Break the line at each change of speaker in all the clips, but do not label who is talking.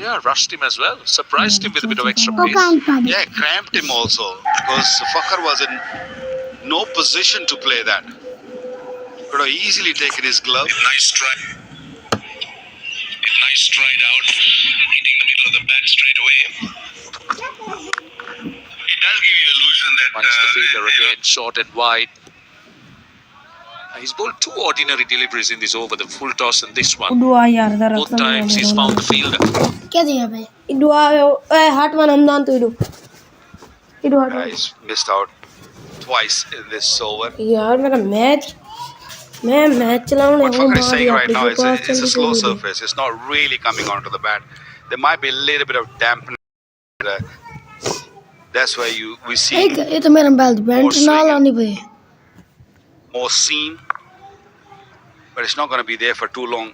Yeah, rushed him as well. Surprised him with a bit of extra pace.
Yeah, cramped him also because Fakhar was in no position to play that. Could have easily taken his glove.
Nice stride. Nice stride out, hitting the middle of the bat straight away.
It does give you illusion that
Finds the fielder again, short and wide. He's bowled two ordinary deliveries in this over, the full toss and this one. Both times he's found the fielder.
He's missed out twice in this over. What Fakhar is saying right now is it's a slow surface. It's not really coming onto the bat. There might be a little bit of dampness. That's why we see more seam, but it's not going to be there for too long.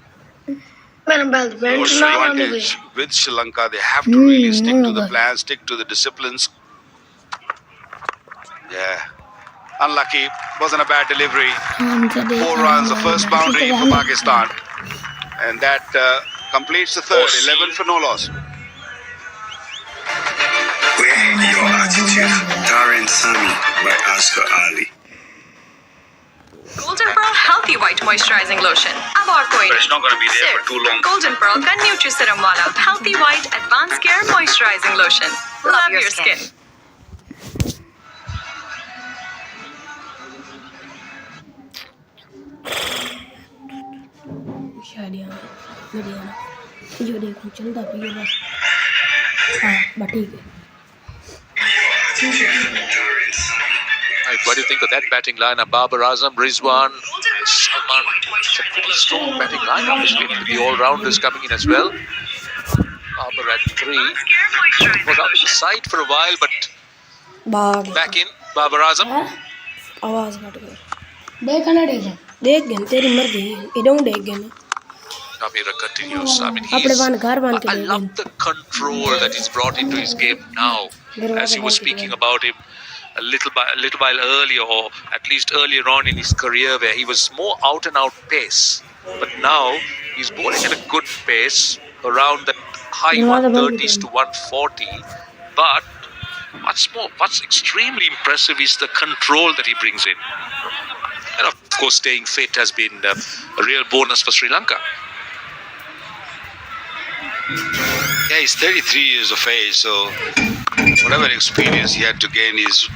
Advantage with Sri Lanka, they have to really stick to the plan, stick to the disciplines. Yeah, unlucky. Wasn't a bad delivery. 4 runs, the first boundary for Pakistan, and that completes the third. 11 for no loss.
Wear Your Attitude, Darren Sami by Asghar Ali.
Golden Pearl Healthy White Moisturizing Lotion. अब और कोई
But it's not going to be there for too long.
Golden Pearl का Nutri-Serum वाला Healthy White Advanced Care Moisturizing Lotion. Love your skin.
What do you think of that batting lineup? Babar Azam, Rizwan, Salman. It's a pretty strong batting lineup, isn't it? The all-rounders coming in as well. Babar at 3. Was out of the side for a while, but back in. Babar Azam. Shamira continues. I mean, I love the control that he's brought into his game now. As you were speaking about him a little while earlier, or at least earlier on in his career, where he was more out and out pace. But now he's bowling at a good pace, around the high 130s to 140. But what's extremely impressive is the control that he brings in. And of course, staying fit has been a real bonus for Sri Lanka.
Yeah, he's 33 years of age, so whatever experience he had to gain is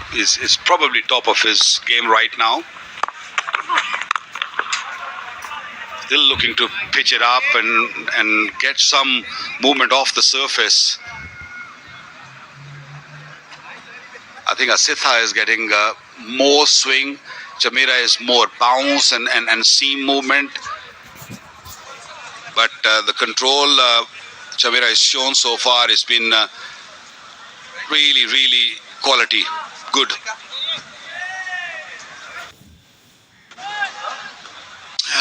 probably top of his game right now. Still looking to pitch it up and get some movement off the surface. I think Asitha is getting more swing. Shamira is more bounce and seam movement. But the control Shamira has shown so far has been really, really quality. Good.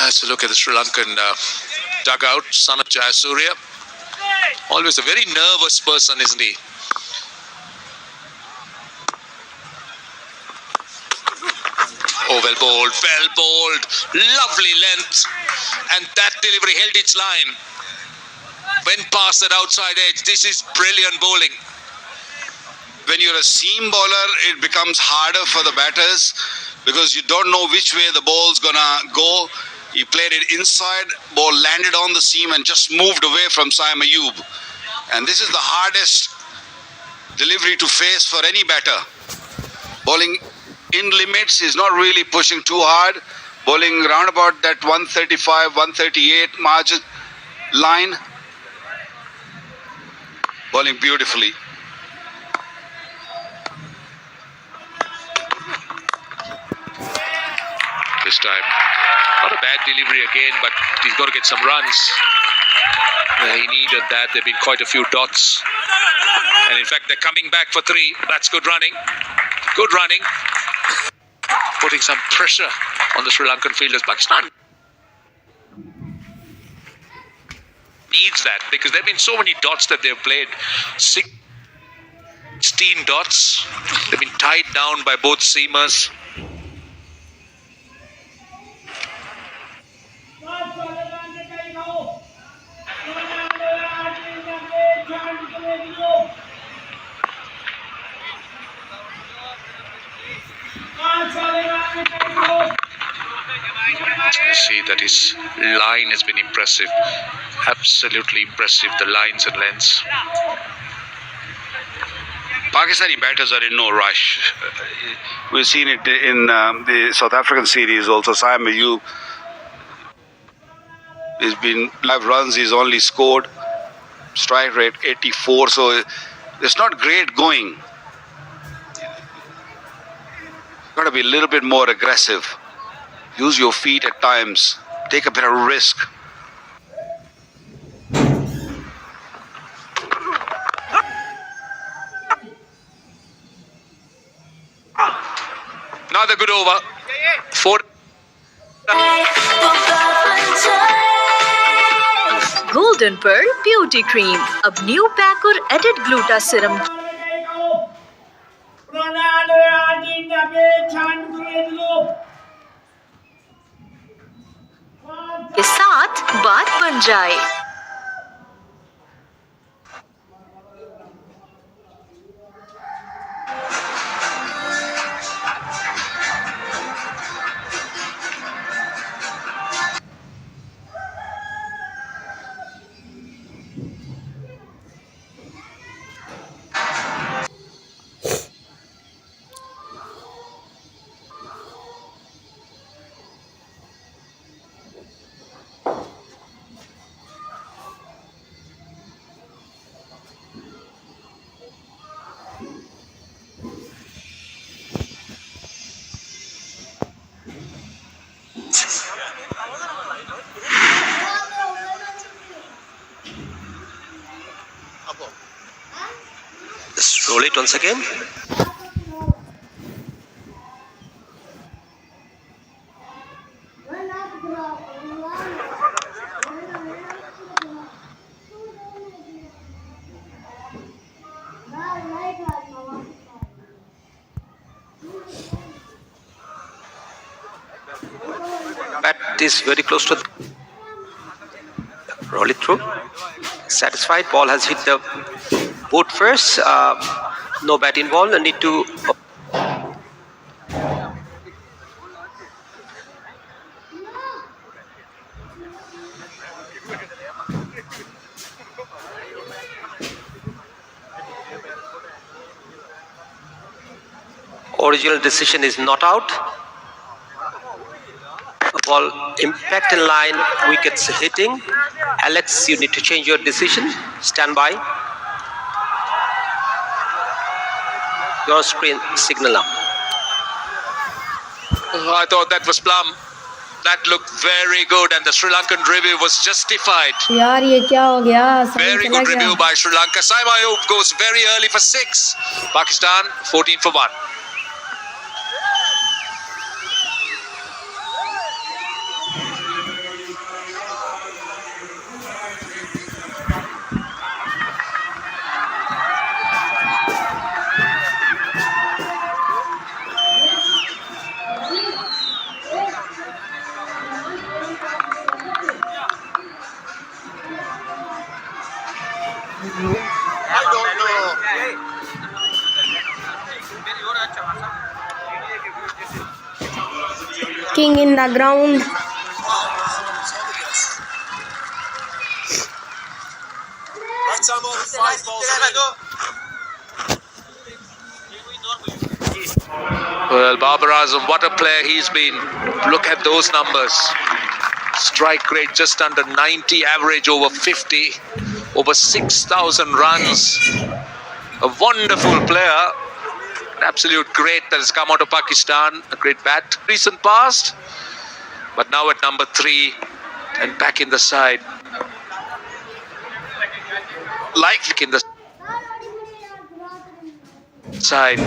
Let's look at the Sri Lankan dugout. Son of Jayasuriya. Always a very nervous person, isn't he? Oh, well bowled. Lovely length. And that delivery held its line. Went past that outside edge. This is brilliant bowling.
When you're a seam bowler, it becomes harder for the batters because you don't know which way the ball's gonna go. He played it inside, ball landed on the seam and just moved away from Saim Ayub. And this is the hardest delivery to face for any batter. Bowling in limits, he's not really pushing too hard. Bowling round about that 135, 138 margin line. Bowling beautifully.
This time, not a bad delivery again, but he's got to get some runs. He needed that. There have been quite a few dots. And in fact, they're coming back for 3. That's good running. Good running. Putting some pressure on the Sri Lankan fielders. Pakistan needs that because there have been so many dots that they've played. 16 dots. They've been tied down by both seamers. see that his line has been impressive. Absolutely impressive, the lines and lengths.
Pakistani batters are in no rush. We've seen it in the South African series also. Saim Ayub has been 5 runs, he's only scored. Strike rate 84, so it's not great going. Got to be a little bit more aggressive. Use your feet at times. Take a bit of risk.
Another good over. 4.
Golden Pearl Beauty Cream. अब new pack और added gluta Siram के साथ बात बन जाए.
Just roll it once again. Bat is very close to roll it through. Satisfied. Ball has hit the boot first. No bat involved. And need to. Original decision is not out. Ball impact in line, wickets hitting. Alex, you need to change your decision. Stand by. Your screen signal now.
I thought that was plum. That looked very good, and the Sri Lankan review was justified.
यार ये क्या हो गया?
Very good review by Sri Lanka. Saim Ayub goes very early for 6. Pakistan 14 for 1.
King in the ground.
Well, Babar Azam, what a player he's been. Look at those numbers. Strike rate just under 90, average over 50, over 6,000 runs. A wonderful player. An absolute great that has come out of Pakistan. A great bat. Recent past. But now at number 3 and back in the side. Like in the side.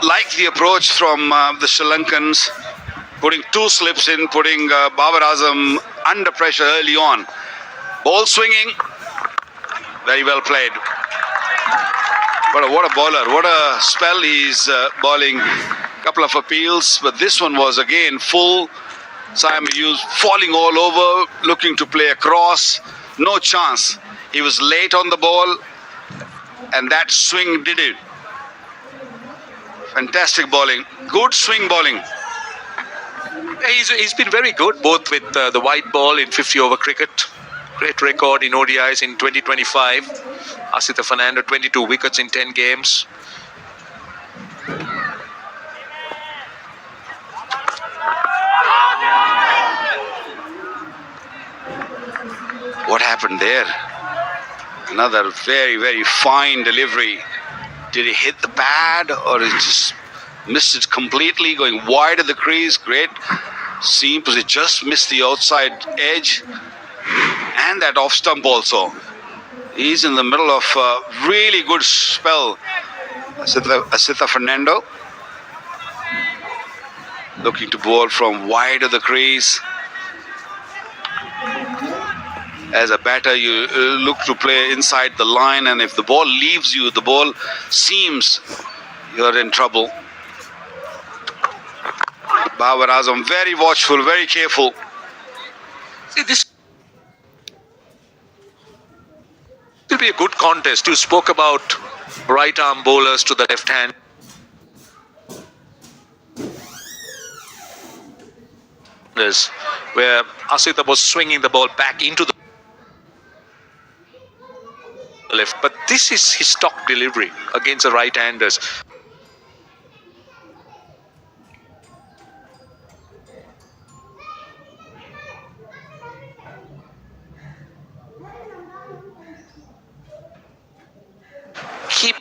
Like the approach from the Sri Lankans, putting 2 slips in, putting Babar Azam under pressure early on. Ball swinging, very well played. But what a bowler, what a spell he's bowling. Couple of appeals, but this one was again full. Saim Ayub falling all over, looking to play across. No chance. He was late on the ball, and that swing did it. Fantastic bowling. Good swing bowling.
He's been very good, both with the white ball in 50 over cricket. Great record in ODIs in 2025. Asita Fernando, 22 wickets in 10 games.
What happened there? Another very, very fine delivery. Did he hit the pad or he just missed it completely, going wide of the crease? Great seam because he just missed the outside edge. And that off stump also. He's in the middle of a really good spell. Asita Fernando looking to bowl from wide of the crease. As a batter, you look to play inside the line, and if the ball leaves you, the ball seems you're in trouble. Babar Azam very watchful, very careful.
See, this will be a good contest. You spoke about right arm bowlers to the left hand. Where Asita was swinging the ball back into the left, but this is his stock delivery against the right-handers. Keep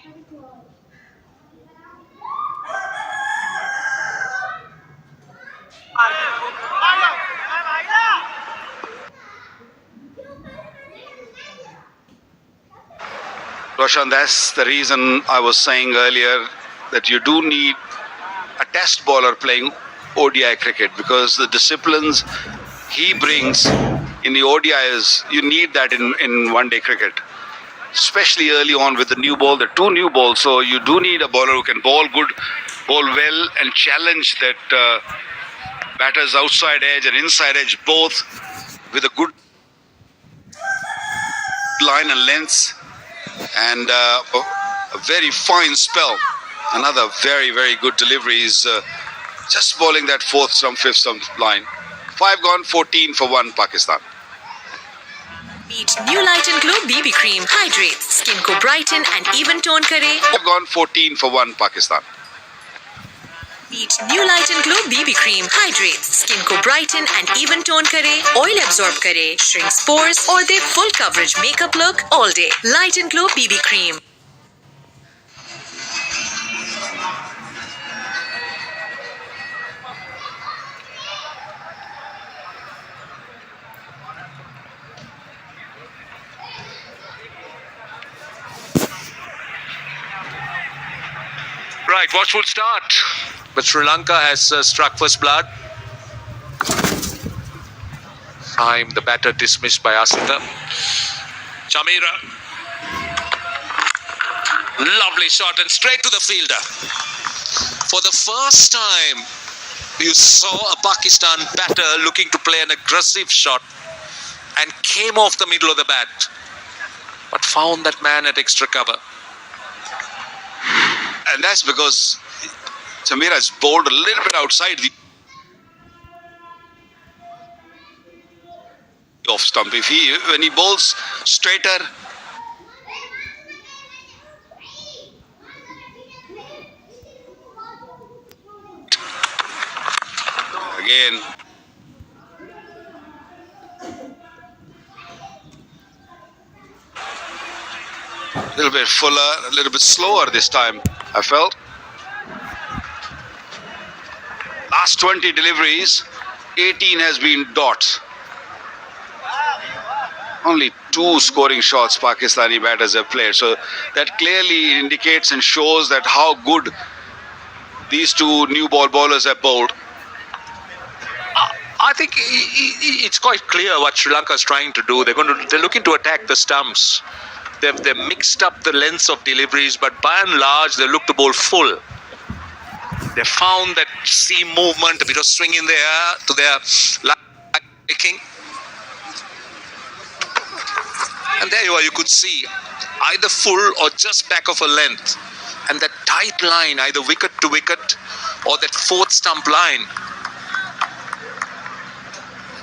Roshan, that's the reason I was saying earlier that you do need a test bowler playing ODI cricket, because the disciplines he brings in the ODIs, you need that in one-day cricket, especially early on with the new ball, the two new balls. So you do need a bowler who can bowl good, bowl well, and challenge that batter's outside edge and inside edge both with a good line and length. And a very fine spell. Another very, very good delivery is just bowling that fourth stump, fifth stump line. 5 gone, 14 for 1 Pakistan.
Meet New Light and Glow BB Cream. Hydrates, skin ko brighten and even tone kare.
5 gone, 14 for 1 Pakistan.
Meet New Light and Glow BB Cream. Hydrates, skin ko brighten and even tone kare, oil absorb kare, shrinks pores और दे full coverage makeup look all day. Light and Glow BB Cream.
right, watchful start. But Sri Lanka has struck first blood. Time, the batter dismissed by Asita. Chamira. Lovely shot and straight to the fielder. For the first time, you saw a Pakistan batter looking to play an aggressive shot and came off the middle of the bat, but found that man at extra cover.
And that's because Chamira has bowled a little bit outside the off stump. When he bowls straighter, again, a little bit fuller, a little bit slower this time, I felt. Last 20 deliveries, 18 has been dots. Only 2 scoring shots Pakistani batters have played. So that clearly indicates and shows that how good these 2 new ball bowlers have bowled.
I think it's quite clear what Sri Lanka is trying to do. They're looking to attack the stumps. They've mixed up the lengths of deliveries, but by and large, they look to bowl full. They found that seam movement, a bit of swing in the air to their liking. And there you are, you could see either full or just back of a length. And that tight line, either wicket to wicket or that fourth stump line.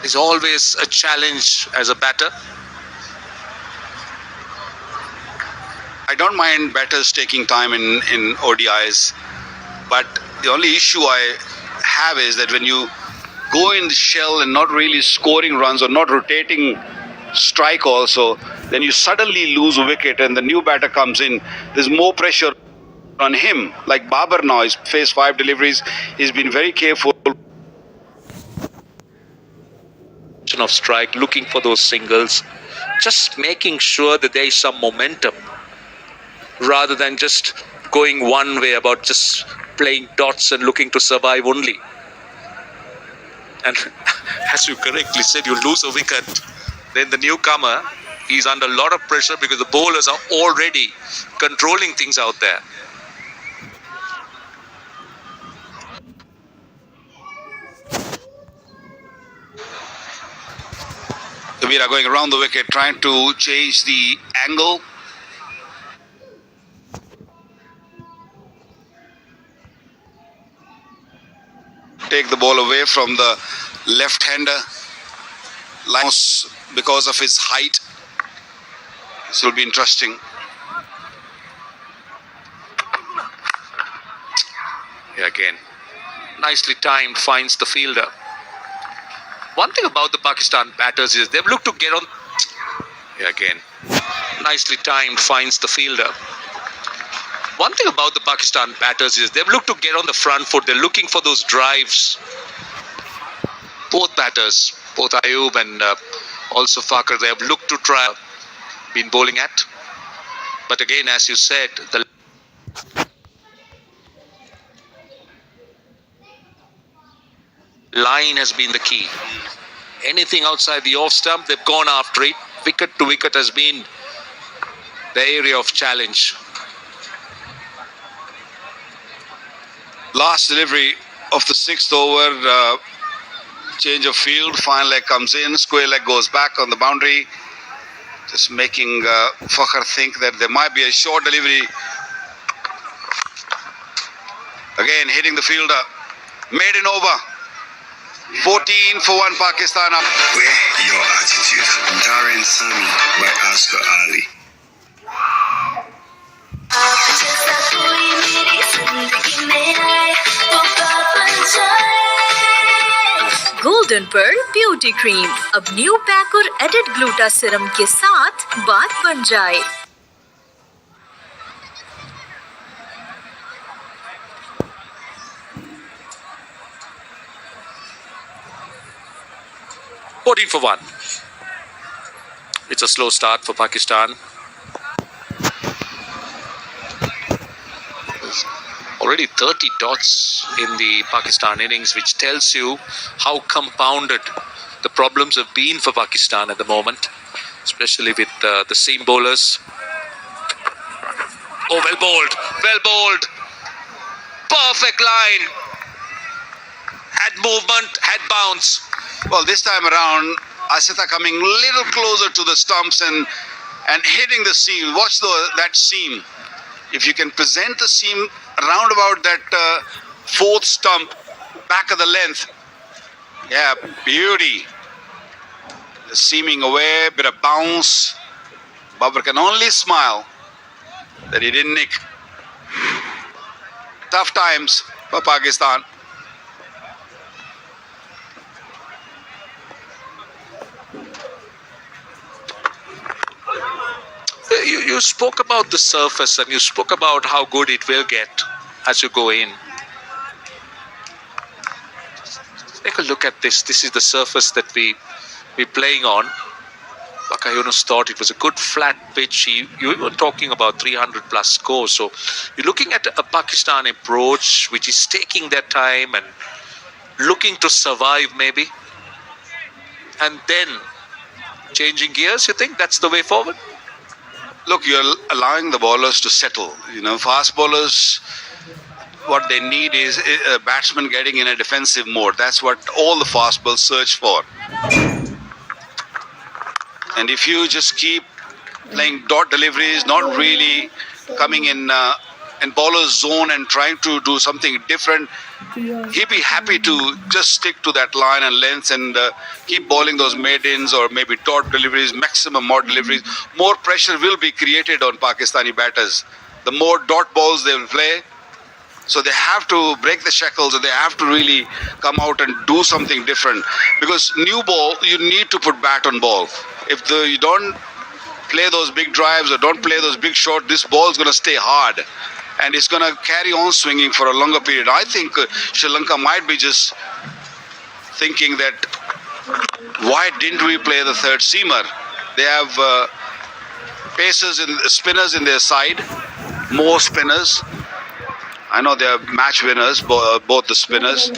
is always a challenge as a batter.
I don't mind batters taking time in ODIs, but the only issue I have is that when you go in the shell and not really scoring runs or not rotating strike also, then you suddenly lose a wicket and the new batter comes in. There's more pressure on him. Like Babar now, he's faced 5 deliveries. He's been very careful.
Of strike, looking for those singles, just making sure that there is some momentum rather than just going one way about just playing dots and looking to survive only. And as you correctly said, you lose a wicket, then the newcomer, he's under a lot of pressure because the bowlers are already controlling things out there.
Veera going around the wicket, trying to change the angle. Take the ball away from the left-hander. Because of his height. This will be interesting.
Yeah, again, nicely timed, finds the fielder. One thing about the Pakistan batters is they've looked to get on. Yeah, again, nicely timed, finds the fielder. One thing about the Pakistan batters is they've looked to get on the front foot. They're looking for those drives. Both batters, both Ayub and also Fakar, they have looked to try, been bowling at. But again, as you said, the line has been the key. Anything outside the off stump, they've gone after it. Wicket to wicket has been the area of challenge.
Last delivery of the 6th over, change of field, fine leg comes in, square leg goes back on the boundary, just making Fakhr think that there might be a short delivery. Again hitting the fielder, made in over. 14 for 1 Pakistan up.
Wear your attitude. Darren Sami by Oscar Ali.
Golden pearl beauty cream अब new pack और added gluta serum के साथ बात बन जाए.
Voting for 1. It's a slow start for Pakistan. Already 30 dots in the Pakistan innings, which tells you how compounded the problems have been for Pakistan at the moment, especially with the seam bowlers. Oh, well bowled, well bowled. Perfect line. Had movement, had bounce.
Well, this time around, Asita coming a little closer to the stumps and hitting the seam. Watch that seam. If you can present the seam around about that 4th stump, back of the length. Yeah, beauty. The seaming away, bit of bounce. Babar can only smile that he didn't nick. Tough times for Pakistan.
You spoke about the surface and you spoke about how good it will get as you go in. Take a look at this. This is the surface that we're playing on. Waqar Younis thought it was a good flat pitch. You were talking about 300 plus scores. So you're looking at a Pakistan approach which is taking their time and looking to survive maybe. And then changing gears, you think that's the way forward?
Look, you're allowing the bowlers to settle. You know, fast bowlers, what they need is a batsman getting in a defensive mode. That's what all the fast bowlers search for. And if you just keep playing dot deliveries, not really coming in in bowler's zone and trying to do something different, he'd be happy to just stick to that line and length and keep bowling those maidens or maybe dot deliveries, maximum mod deliveries. More pressure will be created on Pakistani batters. The more dot balls they will play, so they have to break the shackles, or they have to really come out and do something different. Because new ball, you need to put bat on ball. If you don't play those big drives or don't play those big shots, this ball is going to stay hard. And it's going to carry on swinging for a longer period. I think Sri Lanka might be just thinking that, why didn't we play the third seamer? They have pacers and spinners in their side, more spinners. I know they are match winners, both the spinners.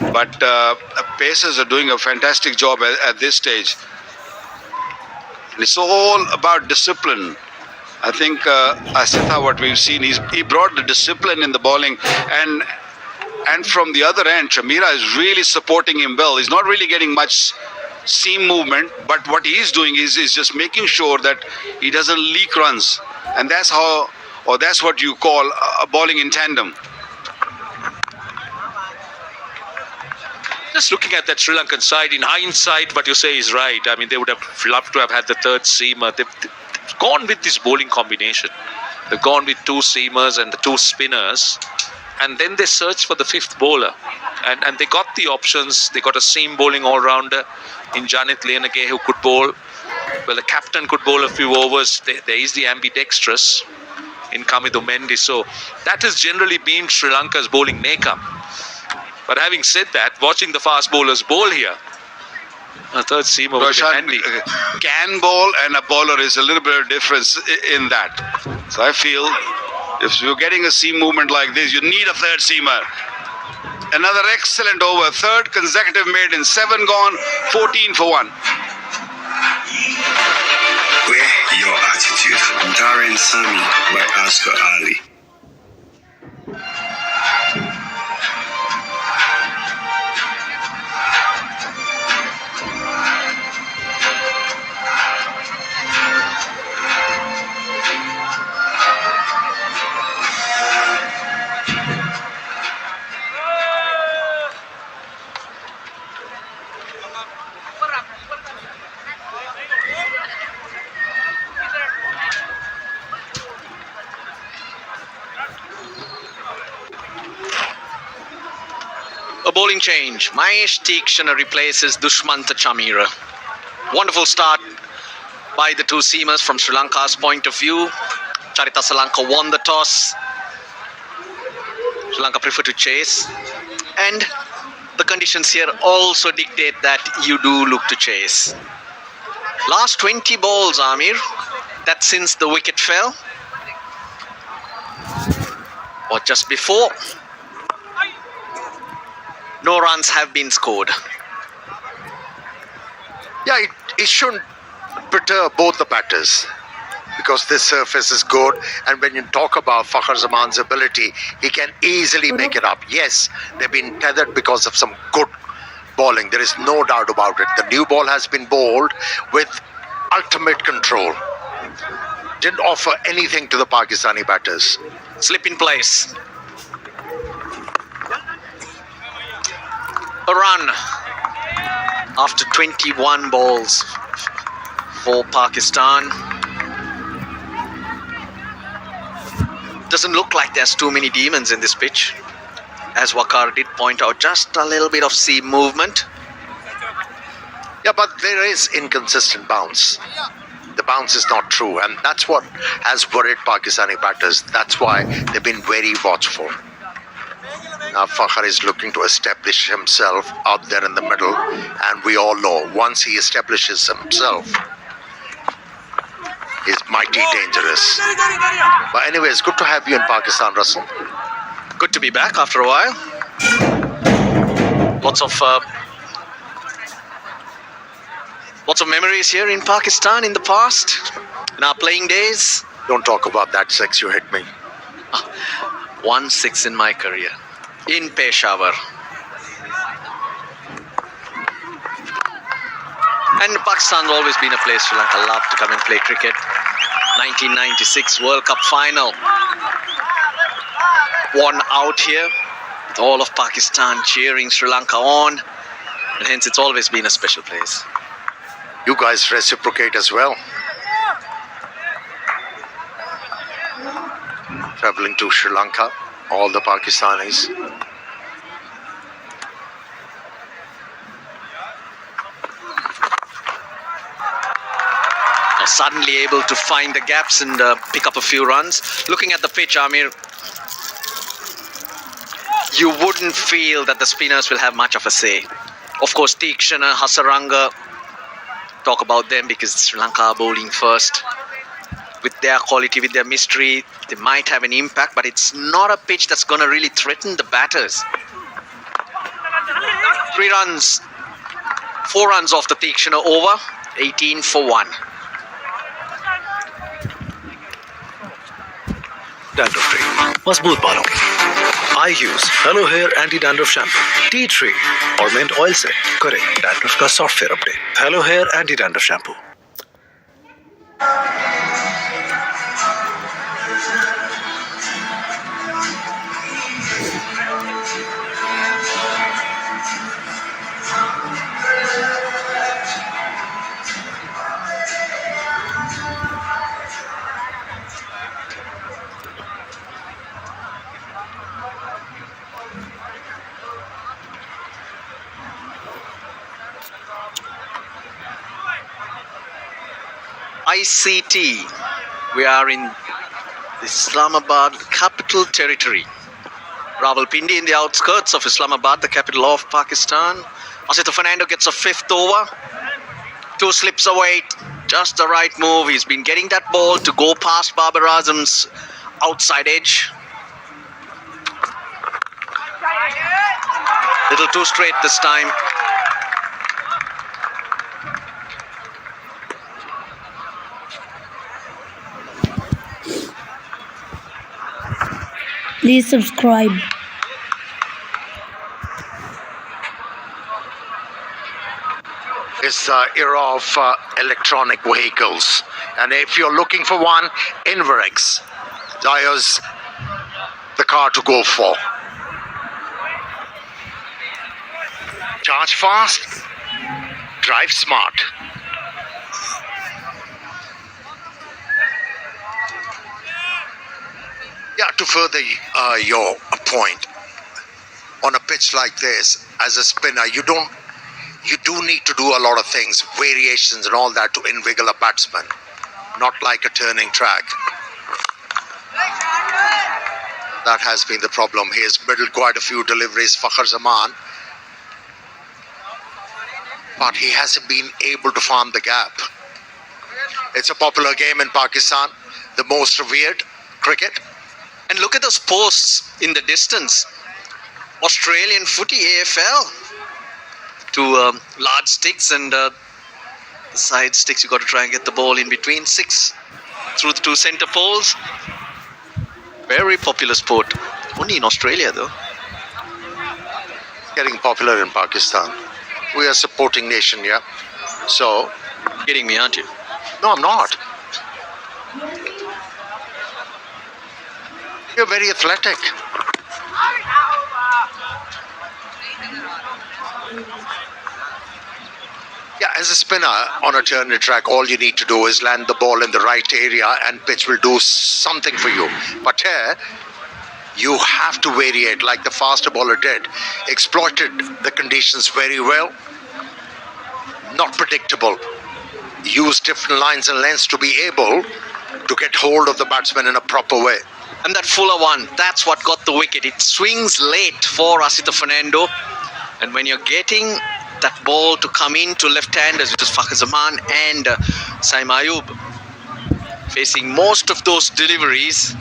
But pacers are doing a fantastic job at this stage. It's all about discipline. I think Asitha, what we've seen, he brought the discipline in the bowling, and from the other end, Chamira is really supporting him well. He's not really getting much seam movement, but what he's doing is just making sure that he doesn't leak runs, and that's how, or that's what you call a bowling in tandem.
Just looking at that Sri Lankan side, in hindsight, what you say is right. I mean, they would have loved to have had the third seamer. They've gone with this bowling combination. They've gone with two seamers and the two spinners, and then they searched for the fifth bowler. And they got the options. They got a seam bowling all-rounder in Janit Lianage, who could bowl. Well, the captain could bowl a few overs. There is the ambidextrous in Kamidu Mendy. So that has generally been Sri Lanka's bowling makeup. But having said that, watching the fast bowlers bowl here, a third seamer would be handy.
Can bowl and a bowler is a little bit of difference in that. So I feel if you're getting a seam movement like this, you need a third seamer. Another excellent over, third consecutive maiden, 7 gone, 14 for 1.
Wear your attitude. Darren Sami by Oscar Ali.
A bowling change. Mahesh Tikshana replaces Dushmanta Chamira. Wonderful start by the two seamers from Sri Lanka's point of view. Charita Salanka won the toss. Sri Lanka prefer to chase. And the conditions here also dictate that you do look to chase. Last 20 balls, Amir. That's since the wicket fell. Or just before. No runs have been scored.
Yeah, it shouldn't perturb both the batters because this surface is good. And when you talk about Fakhar Zaman's ability, he can easily make it up. Yes, they've been tethered because of some good bowling. There is no doubt about it. The new ball has been bowled with ultimate control. Didn't offer anything to the Pakistani batters.
Slip in place. A run after 21 balls for Pakistan. Doesn't look like there's too many demons in this pitch. As Waqar did point out, just a little bit of seam movement.
Yeah, but there is inconsistent bounce. The bounce is not true, and that's what has worried Pakistani batters. That's why they've been very watchful. Now Fakhar is looking to establish himself out there in the middle, and we all know once he establishes himself, he's mighty dangerous. But anyway, it's good to have you in Pakistan, Russell.
Good to be back after a while. Lots of memories here in Pakistan in the past, in our playing days.
Don't talk about that sex, you hit me.
1-6 in my career. In Peshawar. And Pakistan's always been a place Sri Lanka love to come and play cricket. 1996 World Cup final. One out here, with all of Pakistan cheering Sri Lanka on, and hence it's always been a special place.
You guys reciprocate as well. Traveling to Sri Lanka, all the Pakistanis.
Now suddenly able to find the gaps and pick up a few runs. Looking at the pitch, Amir, you wouldn't feel that the spinners will have much of a say. Of course, Tikshana, Hasaranga, talk about them because Sri Lanka are bowling first. With their quality, with their mystery, they might have an impact, but it's not a pitch that's going to really threaten the batters. 3 runs, 4 runs off the Tikshana over, 18 for 1.
Dandruff tree. मजबूत बालों के I use Hello Hair Anti Dandruff Shampoo, Tea Tree और Mint Oil से करें dandruff का software update. Hello Hair Anti Dandruff Shampoo.
ICT. We are in Islamabad, capital territory. Rawalpindi in the outskirts of Islamabad, the capital of Pakistan. Asita Fernando gets a 5th over. 2 slips away. Just the right move. He's been getting that ball to go past Babar Azam's outside edge. Little too straight this time.
Please subscribe.
It's the era of electronic vehicles. And if you're looking for one, Inverex. Dire's the car to go for. Charge fast, drive smart. Yeah, to further your point, on a pitch like this, as a spinner, you do need to do a lot of things, variations and all that to invigorate a batsman, not like a turning track. That has been the problem. He has middled quite a few deliveries, Fakhar Zaman, but he hasn't been able to farm the gap. It's a popular game in Pakistan, the most revered cricket.
And look at those posts in the distance. Australian footy, AFL. 2 large sticks and the side sticks. You got to try and get the ball in between 6 through the 2 center poles. Very popular sport. Only in Australia though.
Getting popular in Pakistan. We are a supporting nation, yeah. So,
Kidding me, aren't you?
no, I'm not. You're very athletic. Yeah, as a spinner on a turning track, all you need to do is land the ball in the right area and pitch will do something for you. But here, you have to variate like the faster bowler did. Exploited the conditions very well. Not predictable. Use different lines and lengths to be able to get hold of the batsman in a proper way.
And that fuller one, that's what got the wicket. It swings late for Asita Fernando. And when you're getting that ball to come in to left-handers, which is Fakhar Zaman and Saim Ayub, facing most of those deliveries.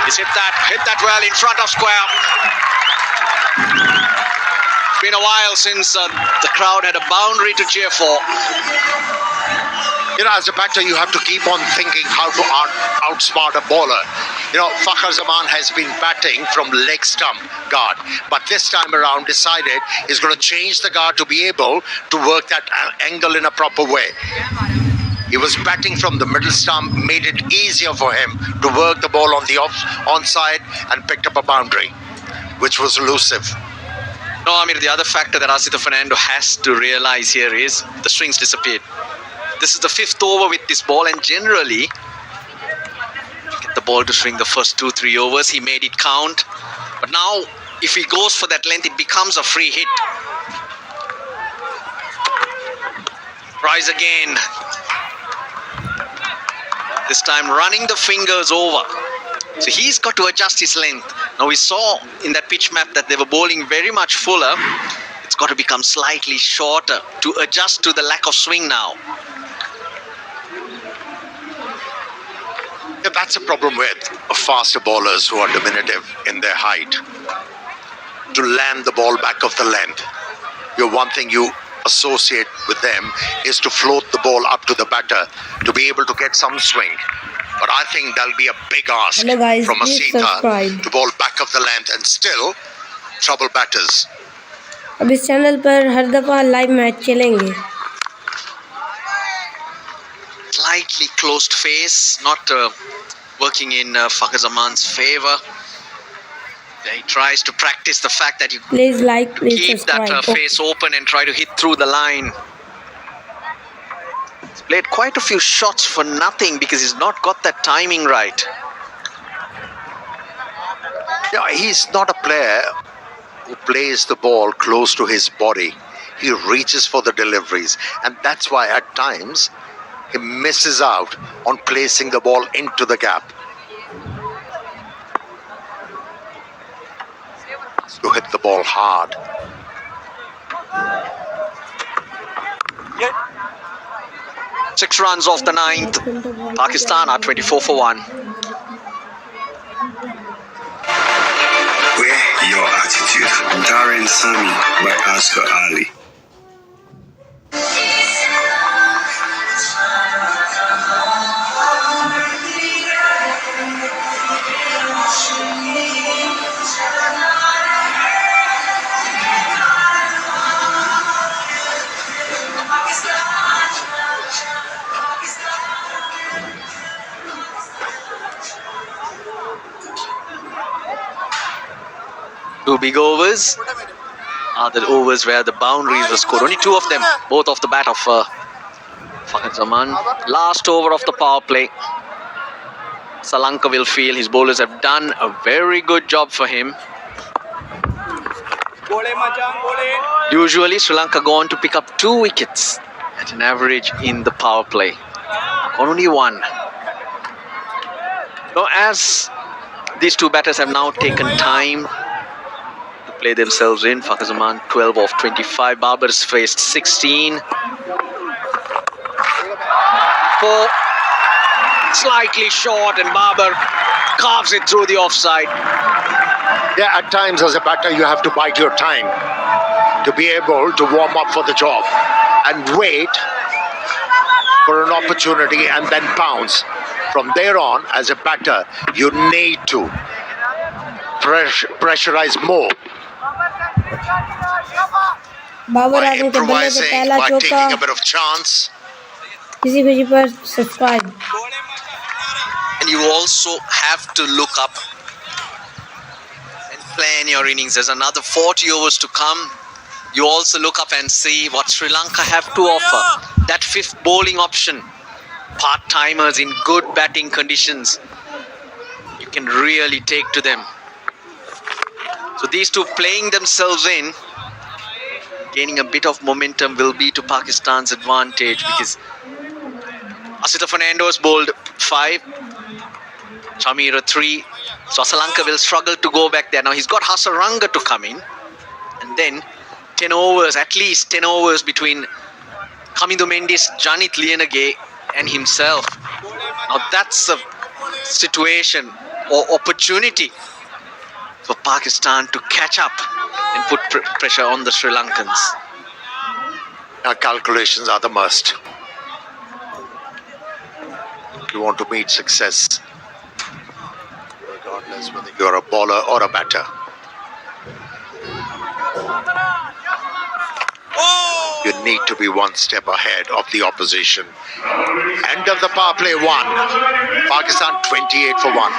He's hit that well in front of square. It's been a while since the crowd had a boundary to cheer for.
You know, as a batter, you have to keep on thinking how to outsmart a bowler. Fakhar Zaman has been batting from leg stump guard, but this time around decided he's going to change the guard to be able to work that angle in a proper way. He was batting from the middle stump, made it easier for him to work the ball on the onside and picked up a boundary, which was elusive.
No, Amir, the other factor that Asita Fernando has to realize here is the strings disappeared. This is the 5th over with this ball, and generally get the ball to swing the first 2-3 overs. He made it count, but now if he goes for that length, it becomes a free hit. Rise again. This time running the fingers over. So he's got to adjust his length. Now we saw in that pitch map that they were bowling very much fuller. It's got to become slightly shorter to adjust to the lack of swing now.
Yeah, that's a problem with faster bowlers who are diminutive in their height. To land the ball back of the length. One thing you associate with them is to float the ball up to the batter to be able to get some swing. But I think that'll be a big ask from Asita to bowl back of the length and still trouble batters.
अब इस channel पर हर दफ़ा live match चलेंगे.
Slightly closed face, not working in Fakhar Zaman's favor. He tries to practice the fact that you
Please like, please
keep
subscribe.
that face open and try to hit through the line. He's played quite a few shots for nothing because he's not got that timing right.
Yeah, he's not a player who plays the ball close to his body. He reaches for the deliveries, and that's why at times he misses out on placing the ball into the gap. To hit the ball hard.
6 runs off the 9th. Pakistan are 24 for 1.
Wear your attitude. Darren Sami by Oscar Ali.
Two big overs are the overs where the boundaries were scored. Only 2 of them, both off the bat of Fakhar Zaman. Last over of the power play. Sri Lanka will feel his bowlers have done a very good job for him. Usually Sri Lanka go on to pick up 2 wickets at an average in the power play. Only 1. Now, as these 2 batters have now taken time to play themselves in, Fakhar Zaman 12 of 25, Babar's faced 16. 4 slightly short, and Babar carves it through the offside.
Yeah, at times as a batter you have to bide your time to be able to warm up for the job and wait for an opportunity and then pounce. From there on, as a batter, you need to pressurize more.
Babar
By
Azam के बल्ले पे
improvising,
पहला
by taking
चौका.
a bit of chance.
किसी खुशी पर subscribe.
And you also have to look up and plan your innings. There's another 40 overs to come. You also look up and see what Sri Lanka have to offer. That 5th bowling option, part-timers in good batting conditions, you can really take to them. So these 2 playing themselves in, gaining a bit of momentum will be to Pakistan's advantage, because Asita Fernando has bowled 5, Chamira 3, so Sri Lanka will struggle to go back there. Now he's got Hasaranga to come in, and then 10 overs, at least 10 overs between Kamindu Mendis, Janit Lienage and himself. Now that's a situation or opportunity for Pakistan to catch up and put pressure on the Sri Lankans.
Our calculations are the must. You want to meet success. regardless whether you're a bowler or a batter. You need to be one step ahead of the opposition. End of the power play 1. Pakistan 28 for 1.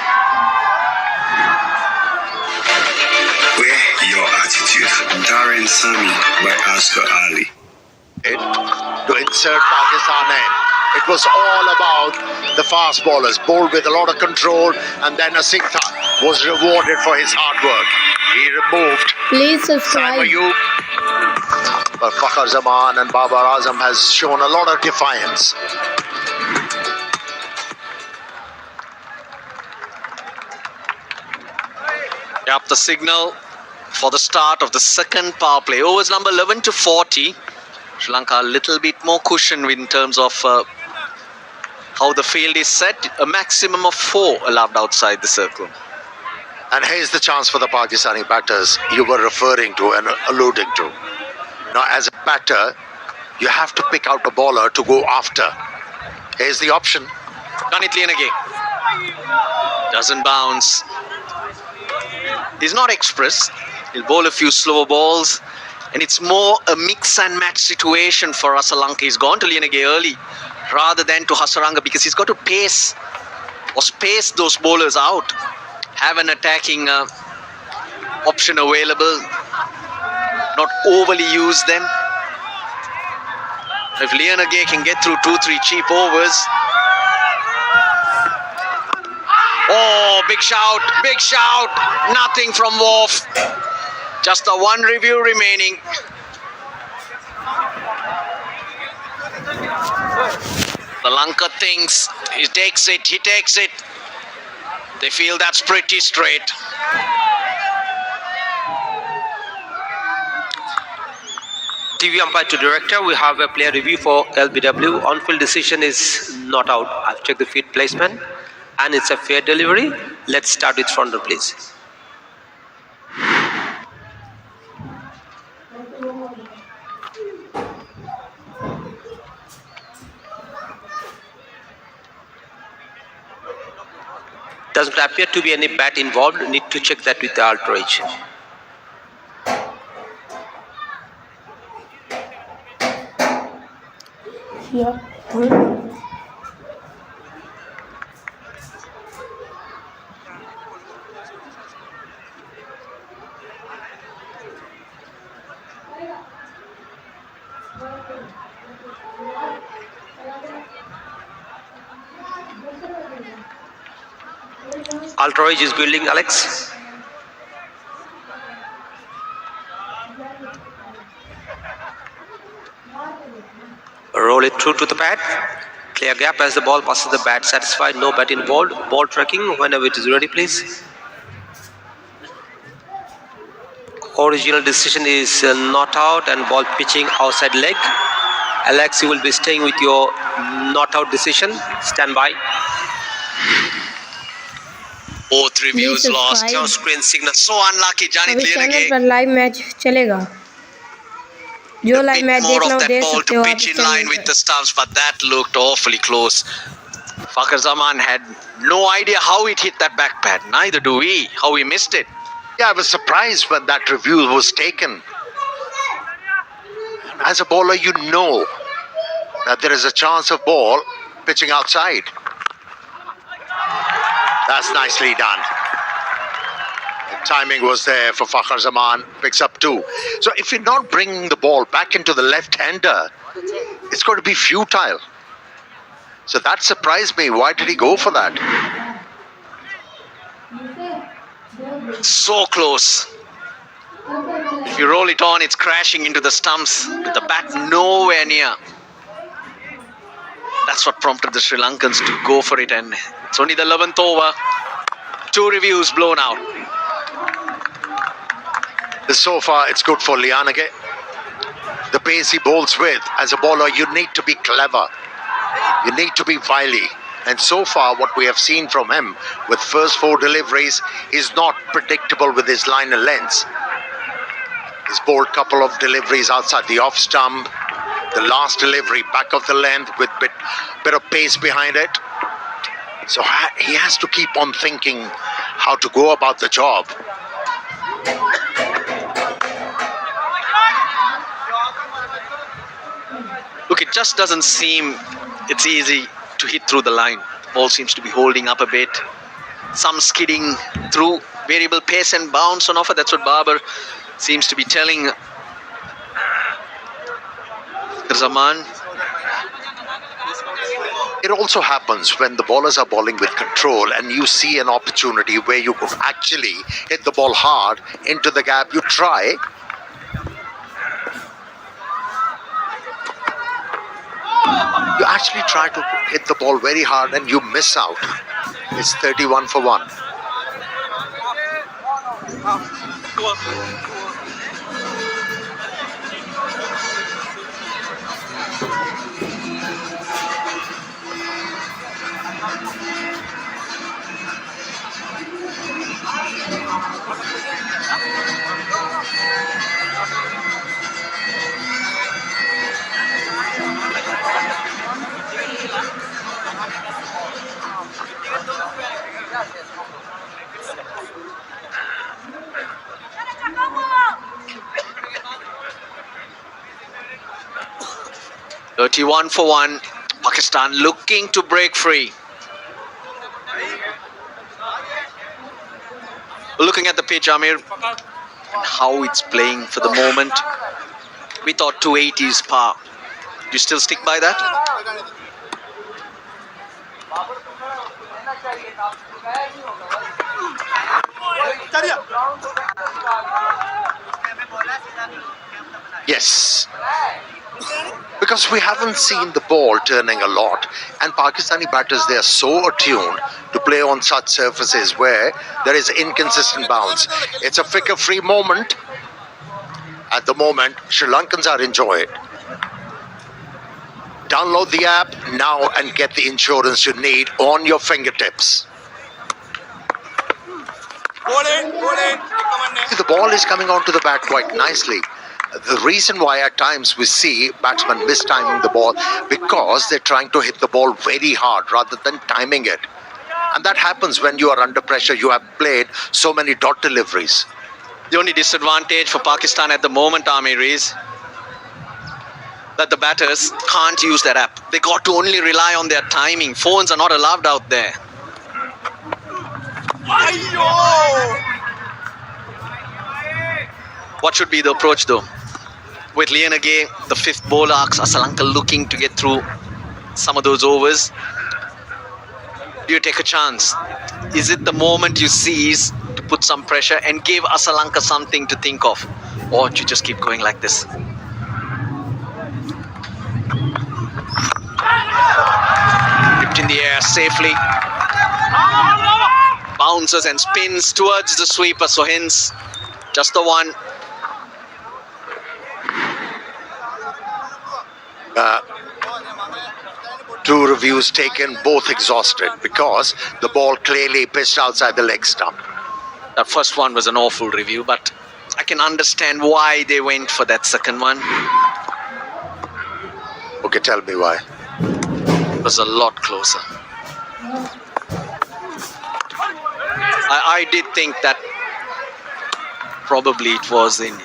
Wear your attitude. Darren Sami by Asghar Ali.
To insert Pakistan in. It was all about the fast bowlers, bowled with a lot of control, and then Asingha was rewarded for his hard work. He removed
Please subscribe.
Ayub, but Fakhar Zaman and Babar Azam has shown a lot of defiance.
Yep, the signal for the start of the second power play. Overs number 11 to 40. Sri Lanka a little bit more cushion in terms of how the field is set. A maximum of 4 allowed outside the circle.
And here's the chance for the Pakistani batters you were referring to and alluding to. Now, as a batter, you have to pick out a bowler to go after. Here's the option.
Ganit Lianage doesn't bounce. He's not express. He'll bowl a few slower balls, and it's more a mix and match situation for Asalanka. He's gone to Lianage early rather than to Hasaranga because he's got to pace or space those bowlers out. Have an attacking option available, not overly use them. If Lianage can get through 2-3 cheap overs. Oh, big shout, nothing from Wolf. Just the one review remaining. The Lanka thinks he takes it. They feel that's pretty straight.
TV umpire to director, we have a player review for LBW. On-field decision is not out. I've checked the feet placement and it's a fair delivery. Let's start with frontal, please. Doesn't appear to be any bat involved. Need to check that with the outrage.
Yeah.
Outrage is building, Alex. Roll it through to the pad. Clear gap as the ball passes the bat. Satisfied, no bat involved. Ball tracking whenever it is ready, please. Original decision is not out and ball pitching outside leg. Alex, you will be staying with your not out decision. Stand by.
Both reviews
Please
lost.
subscribe.
Your screen signal. So unlucky. Ganit
अभी channel
Lianage.
पर live match चलेगा जो
A
live
bit
match
more
देखना
of
हो
that
देख
ball
सकते
to
हो
pitch in line with the stumps, but that looked awfully close. Fakhar Zaman had no idea how it hit that back pad. Neither do we. How he missed it.
Yeah, I was surprised when that review was taken. As a bowler, you know that there is a chance of ball pitching outside. That's nicely done. The timing was there for Fakhar Zaman. Picks up 2. So if you're not bringing the ball back into the left-hander, it's going to be futile. So that surprised me. Why did he go for that?
So close. If you roll it on, it's crashing into the stumps with the bat nowhere near. That's what prompted the Sri Lankans to go for it, and it's only the 11th over. 2 reviews blown out.
So far, it's good for Lianage. The pace he bowls with, as a bowler, you need to be clever. You need to be wily. And so far, what we have seen from him with first 4 deliveries is not predictable with his liner lengths. He's bowled a couple of deliveries outside the off stump. The last delivery back of the length with bit of pace behind it. So he has to keep on thinking how to go about the job.
Look, it just doesn't seem it's easy to hit through the line. Ball seems to be holding up a bit. Some skidding through, variable pace and bounce on offer. That's what Babar seems to be telling Zaman.
It also happens when the bowlers are bowling with control and you see an opportunity where you could actually hit the ball hard into the gap. You try. You actually try to hit the ball very hard and you miss out. It's 31 for 1.
$31 for 1. Pakistan looking to break free. Looking at the pitch, Amir, and how it's playing for the moment. We thought 280 is par. Do you still stick by that?
Yes. Because we haven't seen the ball turning a lot, and Pakistani batters, they are so attuned to play on such surfaces where there is inconsistent bounce. It's a flicker-free moment. At the moment, Sri Lankans are enjoying it. Download the app now and get the insurance you need on your fingertips. The ball is coming onto the bat quite nicely. The reason why at times we see batsmen mistiming the ball, because they're trying to hit the ball very hard rather than timing it. And that happens when you are under pressure. You have played so many dot deliveries.
The only disadvantage for Pakistan at the moment, Amir, is that the batters can't use their app. They got to only rely on their timing. Phones are not allowed out there. What should be the approach though? With Lianage, the fifth bowler, Asalanka looking to get through some of those overs. Do you take a chance? Is it the moment you seize to put some pressure and give Asalanka something to think of? Or do you just keep going like this? Dipped in the air safely. Bounces and spins towards the sweeper, so hence just the one.
Two reviews taken, both exhausted because the ball clearly pitched outside the leg stump.
That first one was an awful review, but I can understand why they went for that second one.
Okay, tell me why.
It was a lot closer. I did think that probably it was in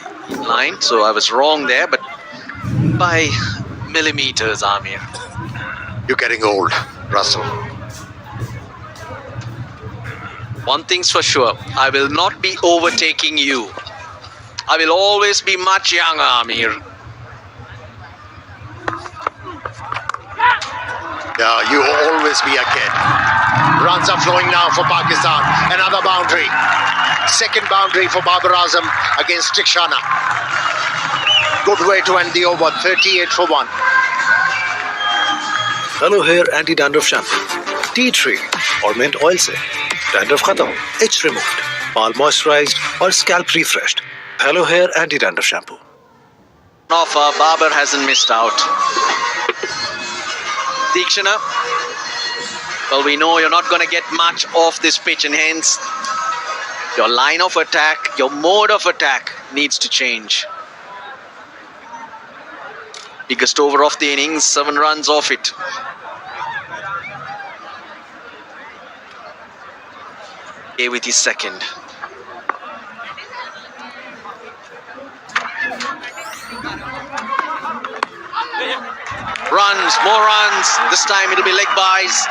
line, so I was wrong there, but by millimeters, Amir.
You're getting old, Russell.
One thing's for sure, I will not be overtaking you. I will always be much younger, Amir.
Yeah, you will always be a kid. Runs are flowing now for Pakistan. Another boundary. Second boundary for Babar Azam against Tikshana. Good way to end the over. 38 for 1.
Hello Hair Anti-Dandruff Shampoo. Tea tree or mint oil se. Dandruff khatam, itch removed. Bal moisturized or scalp refreshed. Hello Hair Anti-Dandruff Shampoo.
Offer, Babar hasn't missed out. Tikshana, well, we know you're not going to get much off this pitch, and hence your line of attack, your mode of attack needs to change. Biggest over of the innings, 7 runs off it. with his second. Runs, more runs. This time it'll be leg buys.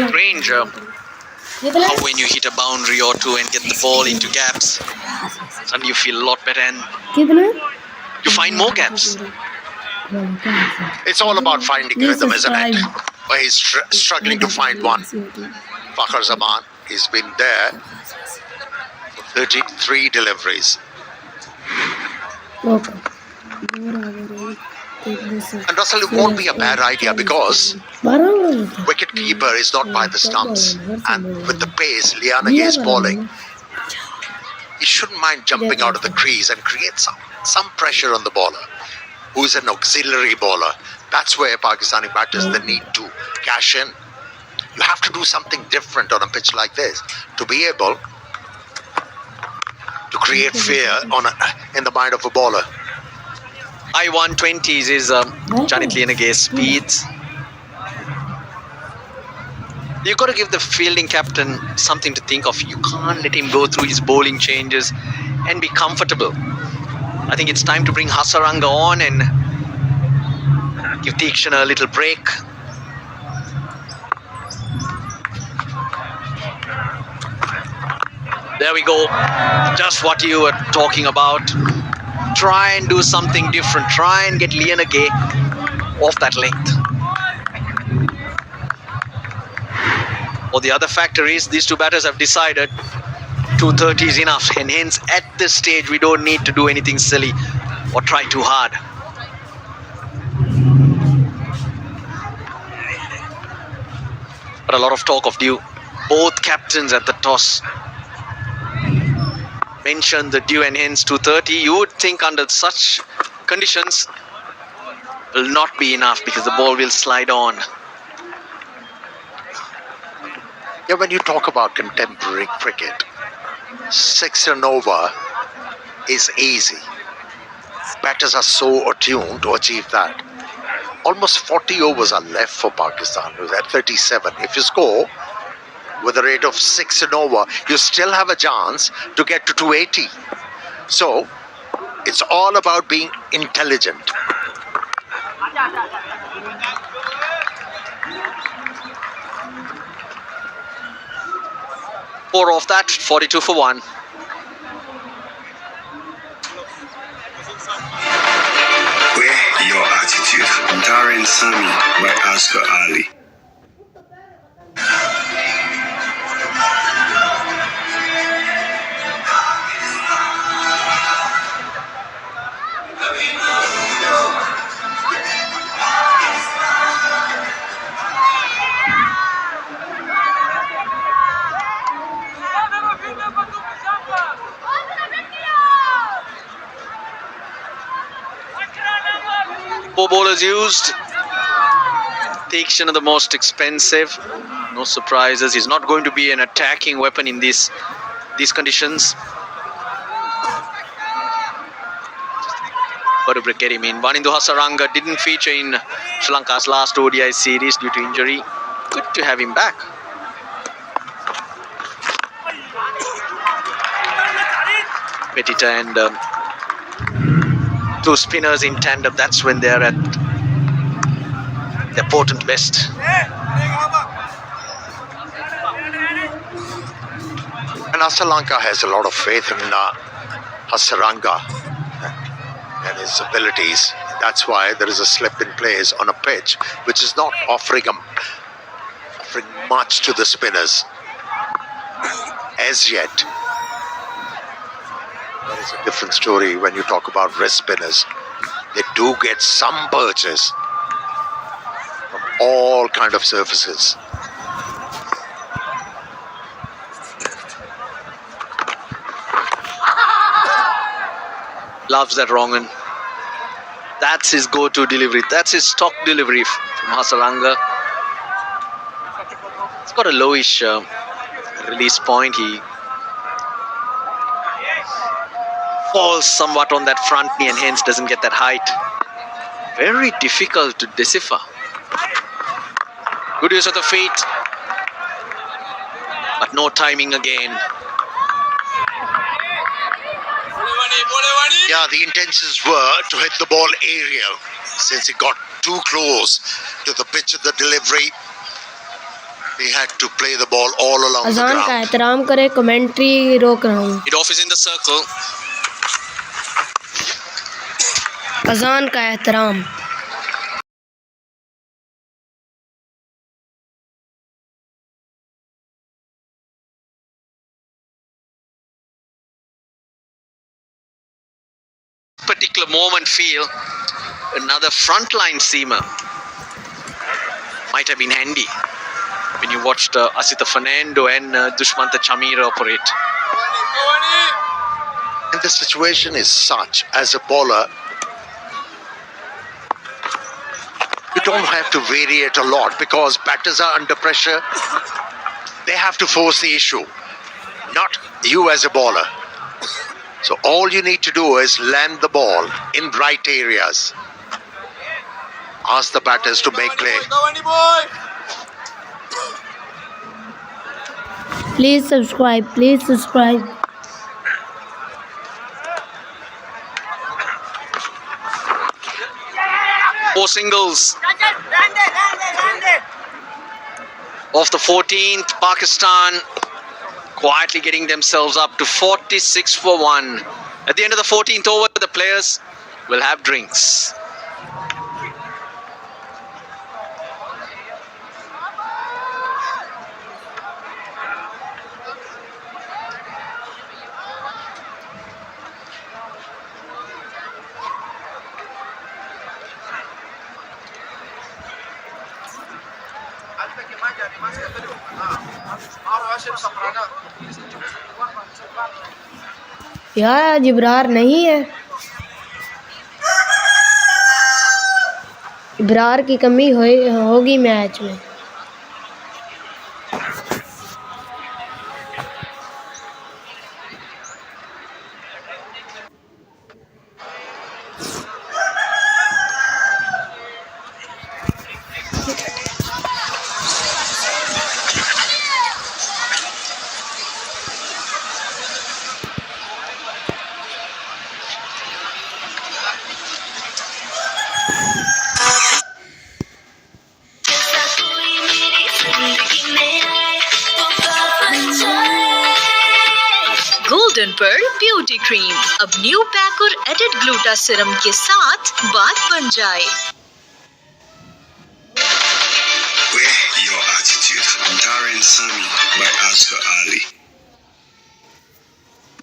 Strange how when you hit a boundary or two and get the ball into gaps, suddenly you feel a lot better and you find more gaps.
It's all about finding rhythm, isn't it? But he's struggling to find one. Fakhar Zaman, he's been there for 33 deliveries.
Okay.
And Russell, it won't be a bad idea because wicket-keeper is not by the stumps. And with the pace Lianage is bowling, he shouldn't mind jumping out of the crease and create some pressure on the bowler, who is an auxiliary bowler. That's where Pakistani batters, they need to cash in. You have to do something different on a pitch like this to be able to create fear in the mind of a bowler.
High 120s is Janit Lianage's speeds. You've got to give the fielding captain something to think of. You can't let him go through his bowling changes and be comfortable. I think it's time to bring Hasaranga on and give Deekshana a little break. There we go. Just what you were talking about. Try and do something different. Try and get Lianage off that length. Or the other factor is these two batters have decided 230 is enough, and hence at this stage we don't need to do anything silly or try too hard. But a lot of talk of due. Both captains at the toss mentioned the due and hence 230. You would think under such conditions will not be enough because the ball will slide on.
Yeah, when you talk about contemporary cricket, 6 and over is easy. Batters are so attuned to achieve that. Almost 40 overs are left for Pakistan. Who's at 37. If you score with a rate of 6 and over, you still have a chance to get to 280. So, it's all about being intelligent.
Four off that, 42 for 1.
Wear your attitude. Darren Sami by Asghar Ali.
Four bowlers used. Deekshana the most expensive. No surprises. He's not going to be an attacking weapon in these conditions. Got to get him in. Vanindu Hasaranga didn't feature in Sri Lanka's last ODI series due to injury. Good to have him back. Petita and two spinners in tandem, that's when they're at their potent best.
And Sri Lanka has a lot of faith in Hasaranga and his abilities. That's why there is a slip in place on a pitch which is not offering much to the spinners as yet. That is a different story when you talk about wrist spinners. They do get some purchase from all kind of surfaces.
Loves that wrong one. That's his go-to delivery. That's his stock delivery from Hasaranga. He's got a lowish release point. He falls somewhat on that front knee and hence doesn't get that height. Very difficult to decipher. Good use of the feet. But no timing again.
Yeah, the intentions were to hit the ball aerial. Since it got too close to the pitch of the delivery, they had to play the ball all along the
अजान का
ground.
एहतराम करे, commentary रोक रहा हूँ.
It off is in the circle.
अजान का एहतराम.
Particular moment feel another frontline seamer might have been handy when you watched Asita Fernando and Dushmanta Chamira operate.
And the situation is such, as a bowler, you don't have to vary it a lot because batters are under pressure. They have to force the issue, not you as a bowler. So all you need to do is land the ball in right areas. Ask the batters to make play.
Please subscribe. Please subscribe.
Four singles. Off the 14th, Pakistan quietly getting themselves up to 46 for 1. At the end of the 14th over, the players will have drinks.
यार आज इब्रार नहीं है. इब्रार की कमी होगी match में.
Golden pearl beauty cream अब new pack और एडेड ग्लूटा सीरम के साथ बात बन जाए.
Wear your attitude. Darren Sami by Oscar Ali.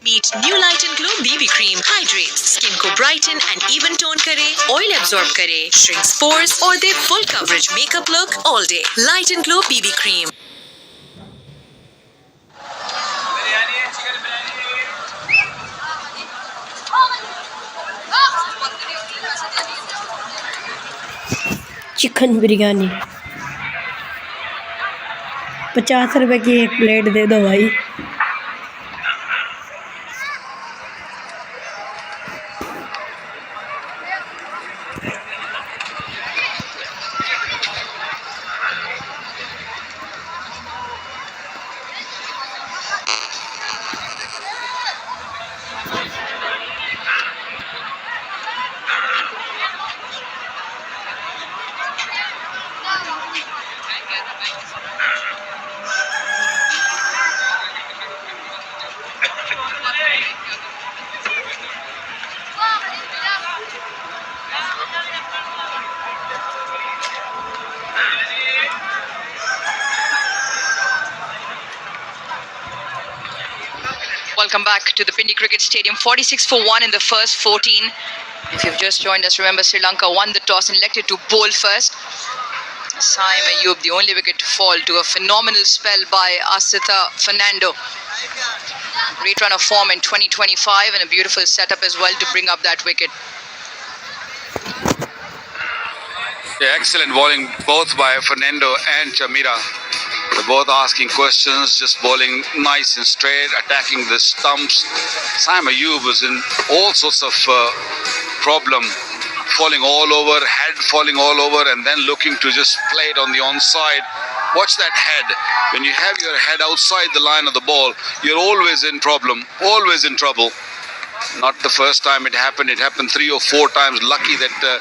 Meet new Light and Glow BB Cream. Hydrates skin को brighten and even tone करे, oil absorb करे, shrinks pores और दे full coverage makeup look all day. Light and Glow BB Cream.
Chicken biryani 50 रुपए की एक plate दे दो भाई.
Welcome back to the Pindi Cricket Stadium. 46 for 1 in the first 14. If you've just joined us, remember Sri Lanka won the toss and elected to bowl first. Saim Ayub, the only wicket to fall to a phenomenal spell by Asita Fernando. Great run of form in 2025 and a beautiful setup as well to bring up that wicket.
Yeah, excellent bowling both by Fernando and Chamira. They're both asking questions, just bowling nice and straight, attacking the stumps. Saim Ayub was in all sorts of problem, falling all over, head falling all over, and then looking to just play it on the onside. Watch that head. When you have your head outside the line of the ball, you're always in problem, always in trouble. Not the first time it happened. It happened 3 or 4 times. Lucky that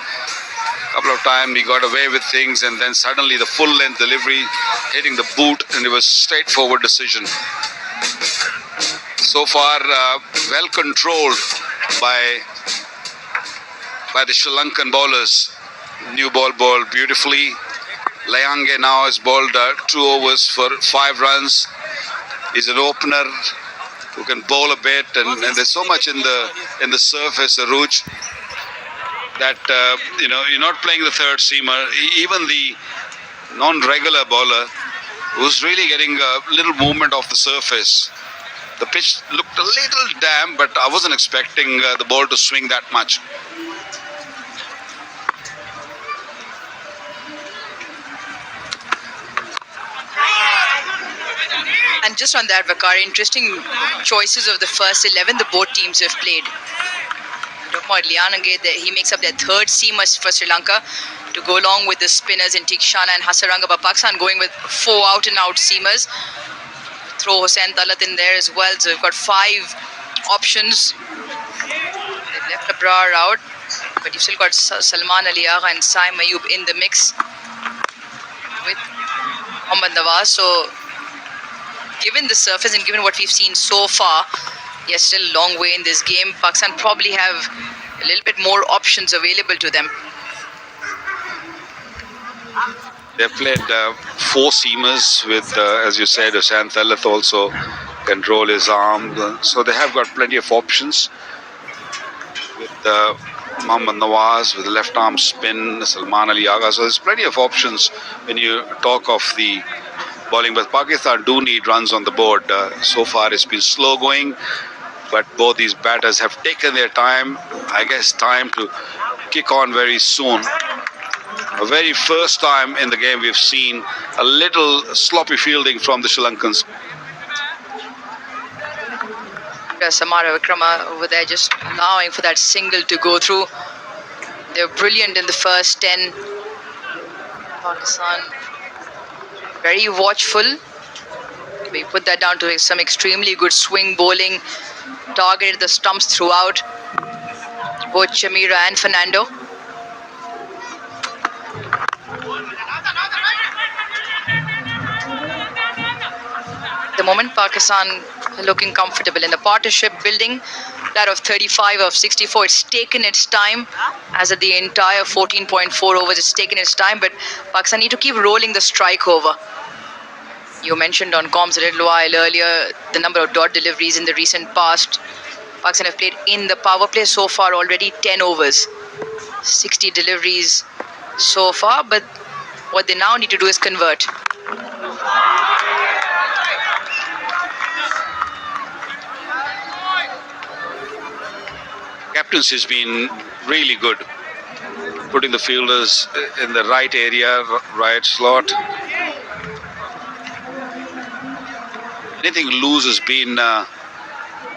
couple of times he got away with things, and then suddenly the full length delivery hitting the boot, and it was straightforward decision. So far well controlled by the Sri Lankan bowlers. New ball beautifully. Layange now has bowled 2 overs for 5 runs. He's an opener who can bowl a bit, and there's so much in the surface, Aruj, that you're not playing the third seamer. Even the non-regular bowler was really getting a little movement off the surface. The pitch looked a little damp, but I wasn't expecting the ball to swing that much.
And just on that, Vakar, interesting choices of the first 11 the both teams have played. Lianange, he makes up their third seamers for Sri Lanka to go along with the spinners in Tikshana and Hasaranga. But Pakistan going with 4 out-and-out seamers. Throw Hussain Talat in there as well. So we've got 5 options. They've left Abrar out, but you've still got Salman Ali Agha and Saim Ayub in the mix with Mohammad Nawaz. So given the surface and given what we've seen so far, yes, still a long way in this game. Pakistan probably have a little bit more options available to them.
They've played 4 seamers with, as you said, Hussain Talat also can roll his arm. So they have got plenty of options. With Mohammad Nawaz with the left arm spin, Salman Ali Agha. So there's plenty of options when you talk of the bowling. But Pakistan do need runs on the board. So far it's been slow going, but both these batters have taken their time. I guess time to kick on very soon. A very first time in the game we've seen a little sloppy fielding from the Sri Lankans.
Samara Vikrama over there just allowing for that single to go through. They were brilliant in the first 10. Pakistan very watchful. We put that down to some extremely good swing bowling. Targeted the stumps throughout. Both Chamira and Fernando. The moment Pakistan looking comfortable in the partnership building, that of 35 of 64, it's taken its time, as at the entire 14.4 overs, it's taken its time, but Pakistan need to keep rolling the strike over. You mentioned on comms a little while earlier the number of dot deliveries in the recent past. Pakistan have played in the power play so far already 10 overs, 60 deliveries so far, but what they now need to do is convert.
Captaincy has been really good, putting the fielders in the right area, right slot. Anything loose has been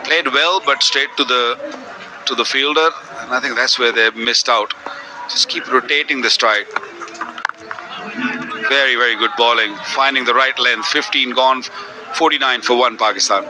played well, but straight to the fielder, and I think that's where they missed out. Just keep rotating the strike. Very, very good bowling, finding the right length. 15 gone, 49 for 1 Pakistan.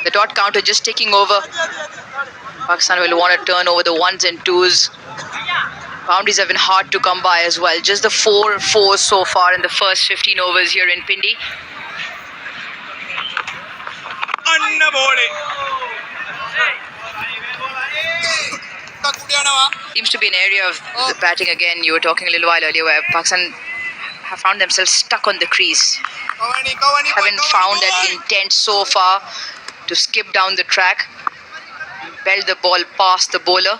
The dot counter just taking over. Pakistan will want to turn over the 1s and 2s. Boundaries have been hard to come by as well. Just the 4-4 so far in the first 15 overs here in Pindi. Seems to be an area of the batting again. You were talking a little while earlier where Pakistan have found themselves stuck on the crease. Haven't found that intent so far to skip down the track, belt the ball past the bowler.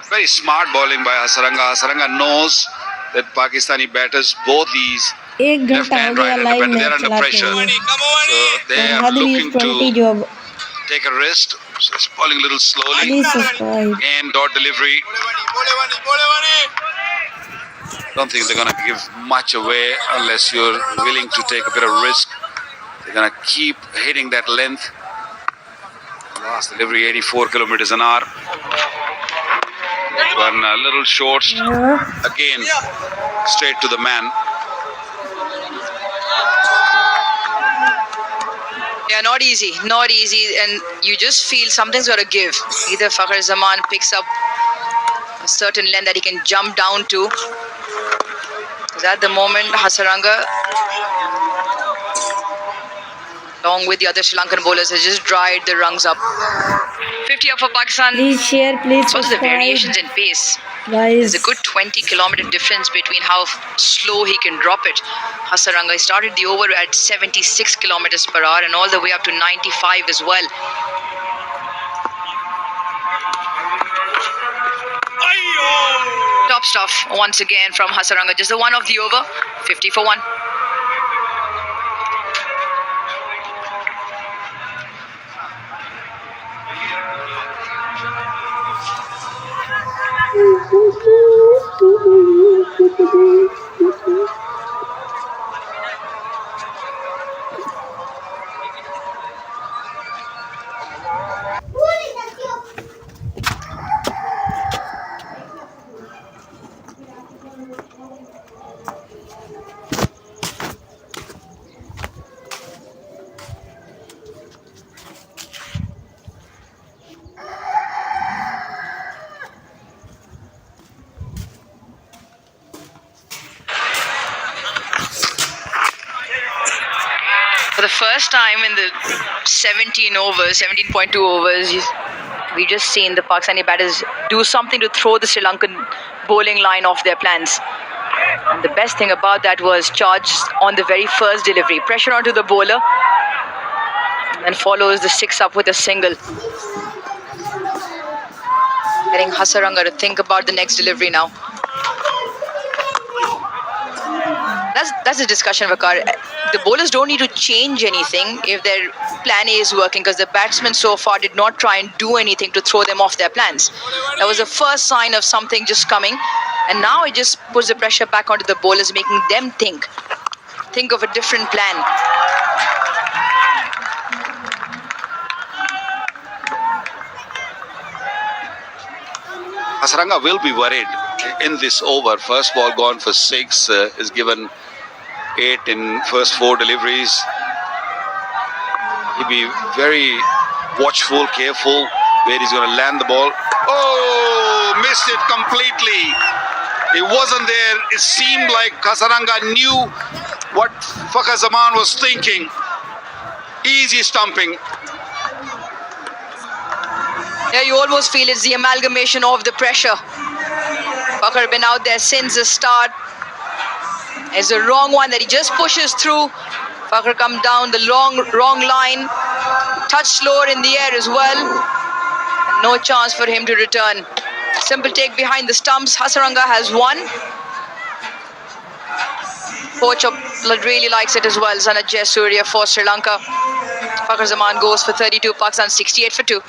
Very smart bowling by Hasaranga. Hasaranga knows that Pakistani batters, both these
एक
left
घंटा हो
and
गया
right-handed
live
batter, they're
match
under
चलाते
pressure.
हुए
So they
और
are
हद भी
looking
20
to
जो
take a rest. So it's bowling a little slowly.
Please subscribe
Again, dot delivery. Don't think they're going to give much away unless you're willing to take a bit of risk. They're going to keep hitting that length. Last delivery, 84 kilometers an hour. One a little short. Again, straight to the man.
Yeah, not easy, and you just feel something's got to give. Either Fakhar Zaman picks up a certain length that he can jump down to. Because at the moment, Hasaranga, along with the other Sri Lankan bowlers, has just dried the rungs up. 50 up for Pakistan.
Please share please
So the variations
subscribe
in pace.
Guys
There's a good 20-kilometer difference between how slow he can drop it. Hasaranga started the over at 76 kilometers per hour and all the way up to 95 as well. Top stuff once again from Hasaranga. Just the one of the over. 50 for 1. For the first time in the 17.2 overs, we just seen the Pakistani batters do something to throw the Sri Lankan bowling line off their plans. And the best thing about that was charge on the very first delivery. Pressure onto the bowler and follows the 6 up with a single. Getting Hasaranga to think about the next delivery now. That's a discussion, Vakar. The bowlers don't need to change anything if their plan A is working, because the batsmen so far did not try and do anything to throw them off their plans. That was the first sign of something just coming, and now it just puts the pressure back onto the bowlers, making them think of a different plan.
Hasaranga will be worried in this over. First ball gone for 6, is given 8 in first 4 deliveries. He'll be very watchful, careful where he's going to land the ball. Oh, missed it completely. It wasn't there. It seemed like Hasaranga knew what Fakhar Zaman was thinking. Easy stumping.
Yeah, you almost feel it's the amalgamation of the pressure. Fakhar been out there since the start. It's the wrong one that he just pushes through. Fakhar come down the wrong line. Touch slower in the air as well. No chance for him to return. Simple take behind the stumps. Hasaranga has won. Coach really likes it as well. Sanat Jayasuriya for Sri Lanka. Fakhar Zaman goes for 32. Pakistan 68 for 2.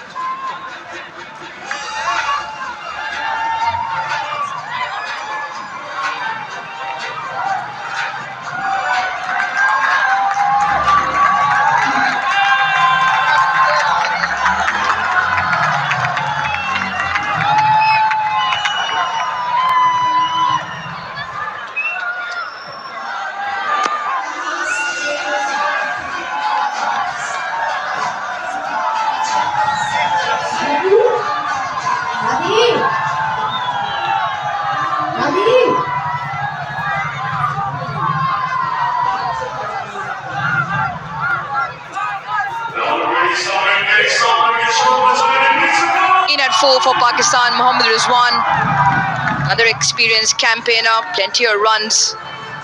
In at 4 for Pakistan, Mohammad Rizwan. Another experienced campaigner, plenty of runs,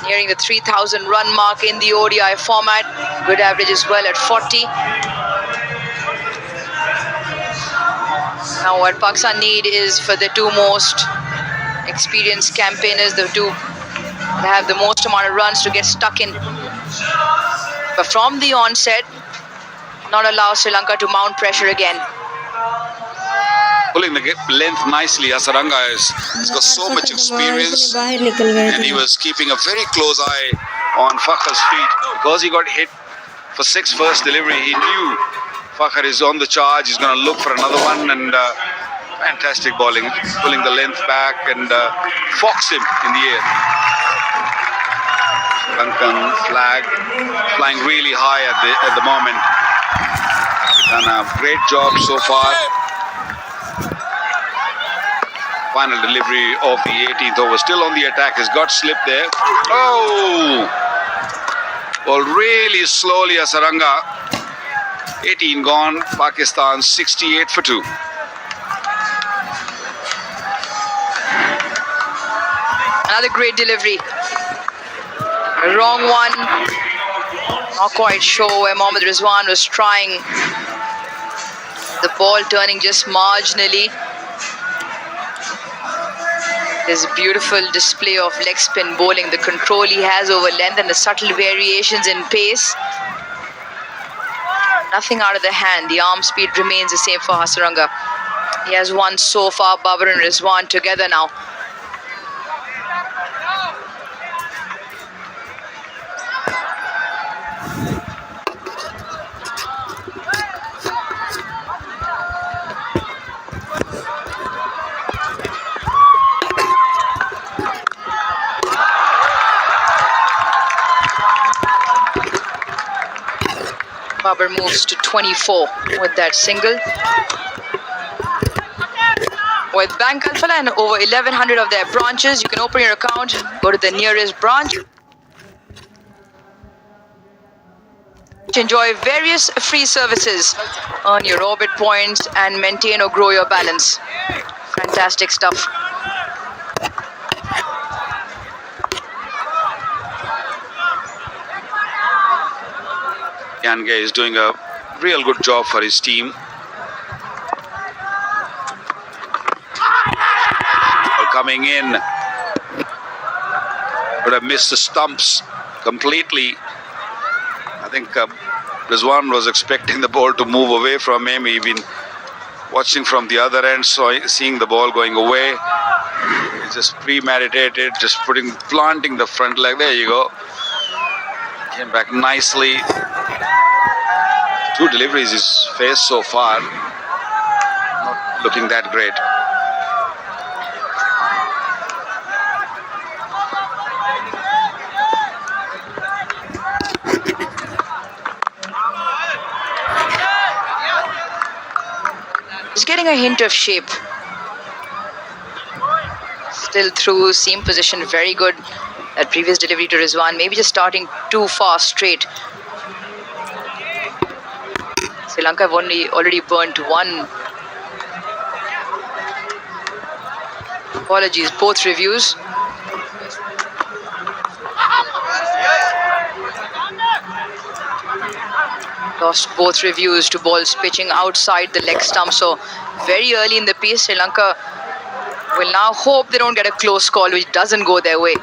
nearing the 3,000 run mark in the ODI format. Good average as well at 40. Now what Pakistan need is for the two most experienced campaigners, the two that have the most amount of runs, to get stuck in. But from the onset, not allow Sri Lanka to mount pressure again.
Pulling the length nicely. Hasaranga has got so much experience, and he was keeping a very close eye on Fakhar's feet. Because he got hit for 6 first delivery, he knew Fakhar is on the charge, he's going to look for another one, and fantastic bowling, pulling the length back and foxed him in the air. Lankan flag flying really high at the moment. Done a great job so far. Final delivery of the 18th over, still on the attack, has got slip there. Oh! Well, really slowly, Hasaranga. 18 gone, Pakistan 68 for 2.
Another great delivery. A wrong one. Not quite sure where Mohammad Rizwan was trying. The ball turning just marginally. This beautiful display of leg spin bowling, the control he has over length and the subtle variations in pace. Nothing out of the hand. The arm speed remains the same for Hasaranga. He has won so far. Babar and Rizwan together now. Babar moves to 24 with that single. With Bank Alphala and over 1,100 of their branches, you can open your account, go to the nearest branch, to enjoy various free services, earn your orbit points and maintain or grow your balance. Fantastic stuff.
Yange is doing a real good job for his team. Coming in, would have missed the stumps completely. I think Rizwan was expecting the ball to move away from him. He'd been watching from the other end, so seeing the ball going away. He just premeditated, just planting the front leg. There you go. Came back nicely. 2 deliveries he's faced so far. Not looking that great.
Just getting a hint of shape. Still through seam position, very good. That previous delivery to Rizwan, maybe just starting too far straight. Sri Lanka have already burnt 1. Apologies, both reviews. Lost both reviews to balls pitching outside the leg stump. So very early in the piece, Sri Lanka will now hope they don't get a close call, which doesn't go their way.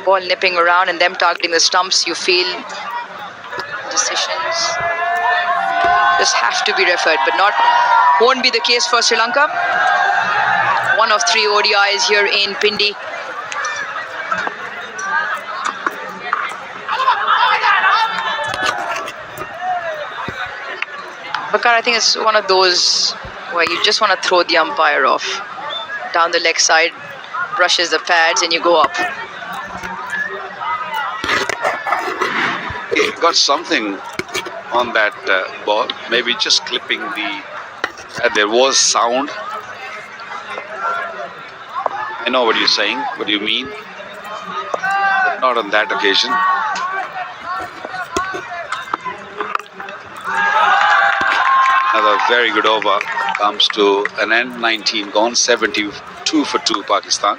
Ball nipping around and them targeting the stumps, you feel decisions just have to be referred, but won't be the case for Sri Lanka. 1 of 3 ODIs here in Pindi. Bakar, I think it's one of those where you just want to throw the umpire off. Down the leg side, brushes the pads and you go up.
He got something on that ball, maybe just clipping there was sound. I know what you're saying, what do you mean, but not on that occasion. Another very good over. comes to an end. 19 gone, 72 for 2 Pakistan.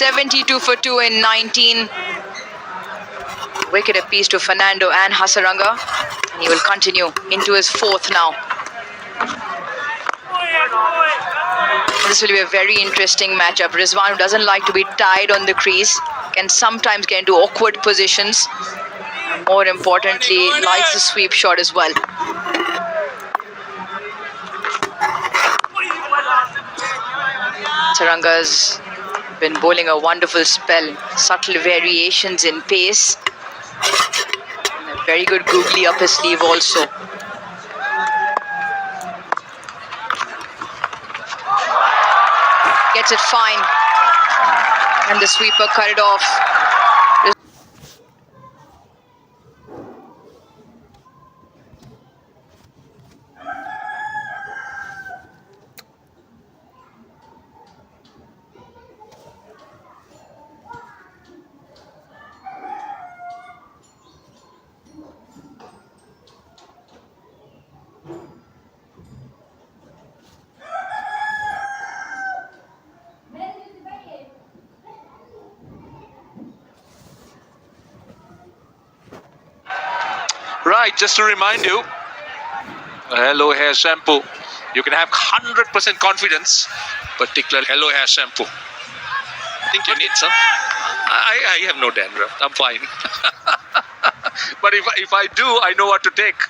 $72 for 2 in 19. Wicket apiece to Fernando and Hasaranga. He will continue into his 4th now. This will be a very interesting matchup. Rizwan, who doesn't like to be tied on the crease, can sometimes get into awkward positions. And more importantly, likes the sweep shot as well. Saranga's been bowling a wonderful spell. Subtle variations in pace. And a very good googly up his sleeve also. Gets it fine. And the sweeper cut it off.
Right, just to remind you, Hello Hair Shampoo. You can have 100% confidence, particularly Hello Hair Shampoo. I think you need some. I have no dandruff. I'm fine. But if I do, I know what to take.